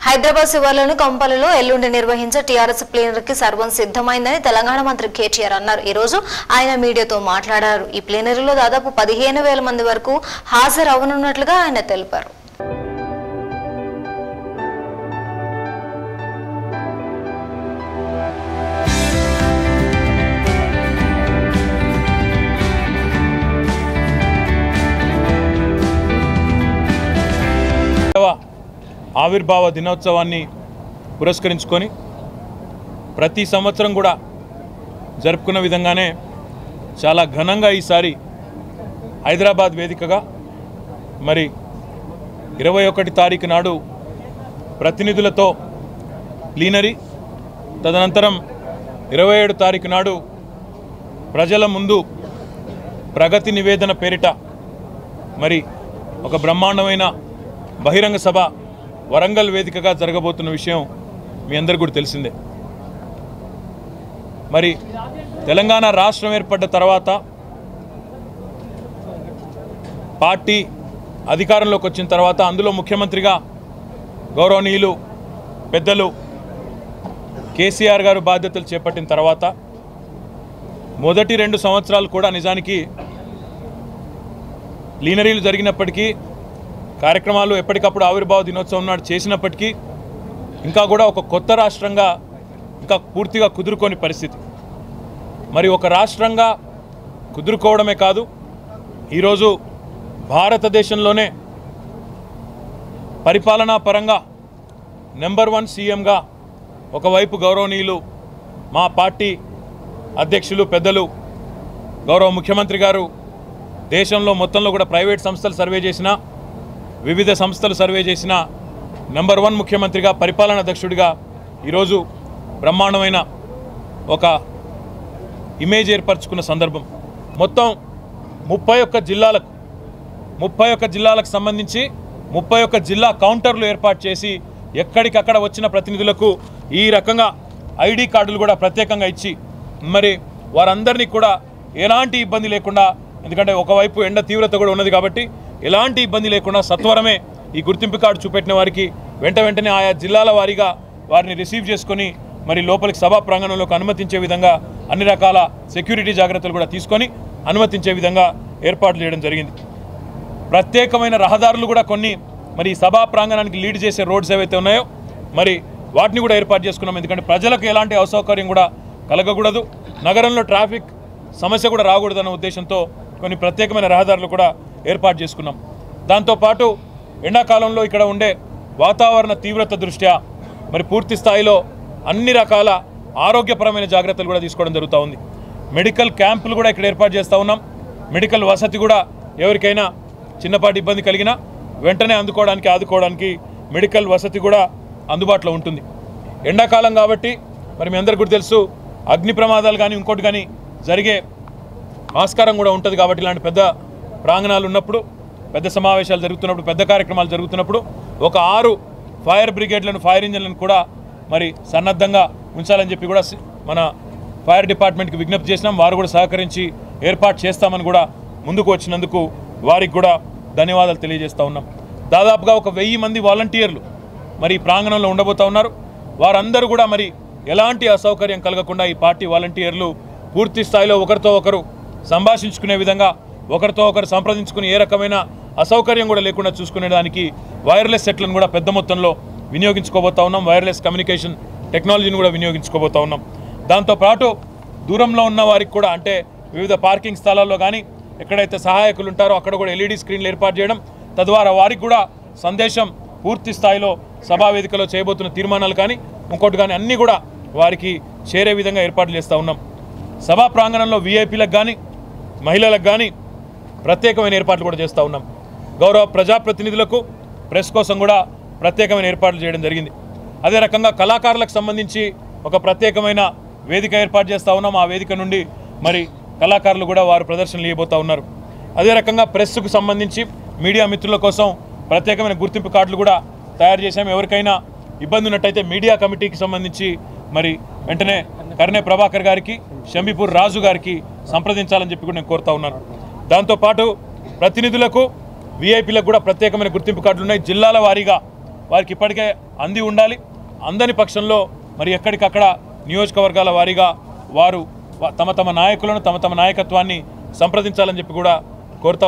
హైదరాబాద్ శివార్లోని కంపలలో ఎల్లుండి నిర్వహించే టీఆర్ఎస్ ప్లీనరీకి సర్వం సిద్ధమైందని తెలంగాణ మంత్రి కేటీఆర్ అన్నారు. ఈ రోజు ఆయన మీడియాతో మాట్లాడారు. ఈ ప్లీనరీలో దాదాపు 15,000 మంది వరకు హాజరవనున్నట్లుగా ఆయన తెలిపారు. ఆవిర్భావ దినోత్సవాన్ని పురస్కరించుకొని ప్రతి సంవత్సరం కూడా జరుపుకున్న విధంగానే చాలా ఘనంగా ఈసారి హైదరాబాద్ వేదికగా మరి 21 తారీఖు నాడు ప్రతినిధులతో ప్లీనరీ, తదనంతరం 27 తారీఖు నాడు ప్రజల ముందు ప్రగతి నివేదన పేరిట మరి ఒక బ్రహ్మాండమైన బహిరంగ సభ వరంగల్ వేదికగా జరగబోతున్న విషయం మీ అందరికీ కూడా తెలిసిందే. మరి తెలంగాణ రాష్ట్రం ఏర్పడ్డ తర్వాత పార్టీ అధికారంలోకి వచ్చిన తర్వాత అందులో ముఖ్యమంత్రిగా గౌరవనీయులు పెద్దలు కేసీఆర్ గారు బాధ్యతలు చేపట్టిన తర్వాత మొదటి 2 సంవత్సరాలు కూడా నిజానికి ప్లీనరీలు జరిగినప్పటికీ కార్యక్రమాలు ఎప్పటికప్పుడు ఆవిర్భావ దినోత్సవం నాడు చేసినప్పటికీ ఇంకా కూడా ఒక కొత్త రాష్ట్రంగా ఇంకా పూర్తిగా కుదురుకోని పరిస్థితి. మరి ఒక రాష్ట్రంగా కుదురుకోవడమే కాదు, ఈరోజు భారతదేశంలోనే పరిపాలనా పరంగా నెంబర్ 1 సీఎంగా ఒకవైపు గౌరవనీయులు మా పార్టీ అధ్యక్షులు పెద్దలు గౌరవ ముఖ్యమంత్రి గారు దేశంలో మొత్తంలో కూడా ప్రైవేట్ సంస్థలు సర్వే చేసిన, వివిధ సంస్థలు సర్వే చేసిన నెంబర్ 1 ముఖ్యమంత్రిగా పరిపాలనా దక్షుడిగా ఈరోజు బ్రహ్మాండమైన ఒక ఇమేజ్ ఏర్పరచుకున్న సందర్భం. మొత్తం 31 జిల్లాలకు సంబంధించి 31 జిల్లా కౌంటర్లు ఏర్పాటు చేసి ఎక్కడికక్కడ వచ్చిన ప్రతినిధులకు ఈ రకంగా ఐడి కార్డులు కూడా ప్రత్యేకంగా ఇచ్చి మరి వారందరినీ కూడా ఎలాంటి ఇబ్బంది లేకుండా, ఎందుకంటే ఒకవైపు ఎండ తీవ్రత కూడా ఉన్నది కాబట్టి ఎలాంటి ఇబ్బంది లేకుండా సత్వరమే ఈ గుర్తింపు కార్డు చూపెట్టిన వారికి వెంటనే ఆయా జిల్లాల వారీగా వారిని రిసీవ్ చేసుకొని మరి లోపలికి సభా ప్రాంగణంలోకి అనుమతించే విధంగా అన్ని రకాల సెక్యూరిటీ జాగ్రత్తలు కూడా తీసుకొని అనుమతించే విధంగా ఏర్పాట్లు చేయడం జరిగింది. ప్రత్యేకమైన రహదారులు కూడా కొన్ని మరి సభా ప్రాంగణానికి లీడ్ చేసే రోడ్స్ ఏవైతే ఉన్నాయో మరి వాటిని కూడా ఏర్పాటు చేసుకున్నాం. ఎందుకంటే ప్రజలకు ఎలాంటి అసౌకర్యం కూడా కలగకూడదు, నగరంలో ట్రాఫిక్ సమస్య కూడా రాకూడదన్న ఉద్దేశంతో కొన్ని ప్రత్యేకమైన రహదారులు కూడా ఏర్పాటు చేసుకున్నాం. దాంతోపాటు ఎండాకాలంలో ఇక్కడ ఉండే వాతావరణ తీవ్రత దృష్ట్యా మరి పూర్తి స్థాయిలో అన్ని రకాల ఆరోగ్యపరమైన జాగ్రత్తలు కూడా తీసుకోవడం జరుగుతూ ఉంది. మెడికల్ క్యాంపులు కూడా ఇక్కడ ఏర్పాటు చేస్తూ ఉన్నాం. మెడికల్ వసతి కూడా ఎవరికైనా చిన్నపాటి ఇబ్బంది కలిగినా వెంటనే ఆదుకోవడానికి మెడికల్ వసతి కూడా అందుబాటులో ఉంటుంది. ఎండాకాలం కాబట్టి మరి మీ అందరికీ కూడా తెలుసు, అగ్ని ప్రమాదాలు కానీ ఇంకోటి కానీ జరిగే ఆస్కారం కూడా ఉంటుంది. కాబట్టి ఇలాంటి పెద్ద ప్రాంగణాలు ఉన్నప్పుడు, పెద్ద సమావేశాలు జరుగుతున్నప్పుడు, పెద్ద కార్యక్రమాలు జరుగుతున్నప్పుడు ఒక 6 ఫైర్ బ్రిగేడ్లను, ఫైర్ ఇంజన్లను కూడా మరి సన్నద్ధంగా ఉంచాలని చెప్పి కూడా మన ఫైర్ డిపార్ట్మెంట్కి విజ్ఞప్తి చేసినాం. వారు కూడా సహకరించి ఏర్పాటు చేస్తామని కూడా ముందుకు వచ్చినందుకు వారికి కూడా ధన్యవాదాలు తెలియజేస్తూ ఉన్నాం. దాదాపుగా ఒక 1000 మంది వాలంటీర్లు మరి ఈ ప్రాంగణంలో ఉండబోతూ ఉన్నారు. వారందరూ కూడా మరి ఎలాంటి అసౌకర్యం కలగకుండా ఈ పార్టీ వాలంటీర్లు పూర్తి స్థాయిలో ఒకరితో ఒకరు సంభాషించుకునే విధంగా, ఒకరితో ఒకరు సంప్రదించుకుని ఏ రకమైన అసౌకర్యం కూడా లేకుండా చూసుకునేదానికి వైర్లెస్ సెట్లను కూడా పెద్ద మొత్తంలో వినియోగించుకోబోతా ఉన్నాం. వైర్లెస్ కమ్యూనికేషన్ టెక్నాలజీని కూడా వినియోగించుకోబోతా ఉన్నాం. దాంతోపాటు దూరంలో ఉన్న వారికి కూడా, అంటే వివిధ పార్కింగ్ స్థలాల్లో కానీ ఎక్కడైతే సహాయకులు ఉంటారో అక్కడ కూడా LED స్క్రీన్లు ఏర్పాటు చేయడం, తద్వారా వారికి కూడా సందేశం పూర్తి స్థాయిలో సభావేదికలో చేయబోతున్న తీర్మానాలు కానీ ఇంకోటి కానీ అన్నీ కూడా వారికి చేరే విధంగా ఏర్పాట్లు చేస్తూ ఉన్నాం. సభా ప్రాంగణంలో VIPలకు కానీ మహిళలకు కానీ ప్రత్యేకమైన ఏర్పాట్లు కూడా చేస్తూ ఉన్నాం. గౌరవ ప్రజాప్రతినిధులకు ప్రెస్ కోసం కూడా ప్రత్యేకమైన ఏర్పాట్లు చేయడం జరిగింది. అదే రకంగా కళాకారులకు సంబంధించి ఒక ప్రత్యేకమైన వేదిక ఏర్పాటు చేస్తూ ఉన్నాం. ఆ వేదిక నుండి మరి కళాకారులు కూడా వారు ప్రదర్శనలు ఇవ్వబోతూ ఉన్నారు. అదే రకంగా ప్రెస్కు సంబంధించి మీడియా మిత్రుల కోసం ప్రత్యేకమైన గుర్తింపు కార్డులు కూడా తయారు చేశాము. ఎవరికైనా ఇబ్బంది ఉన్నట్టయితే మీడియా కమిటీకి సంబంధించి మరి వెంటనే కర్నే ప్రభాకర్ గారికి, షంబీపూర్ రాజు గారికి సంప్రదించాలని చెప్పి కూడా నేను కోరుతా ఉన్నాను. దాంతో పాటు ప్రతినిధులకు విఐపీలకు కూడా ప్రత్యేకమైన గుర్తింపు కార్డులు ఉన్నాయి. జిల్లాల వారీగా వారికి ఇప్పటికే అంది ఉండాలి. అందని పక్షంలో మరి ఎక్కడికక్కడ నియోజకవర్గాల వారీగా వారు తమ నాయకులను తమ నాయకత్వాన్ని సంప్రదించాలని చెప్పి కూడా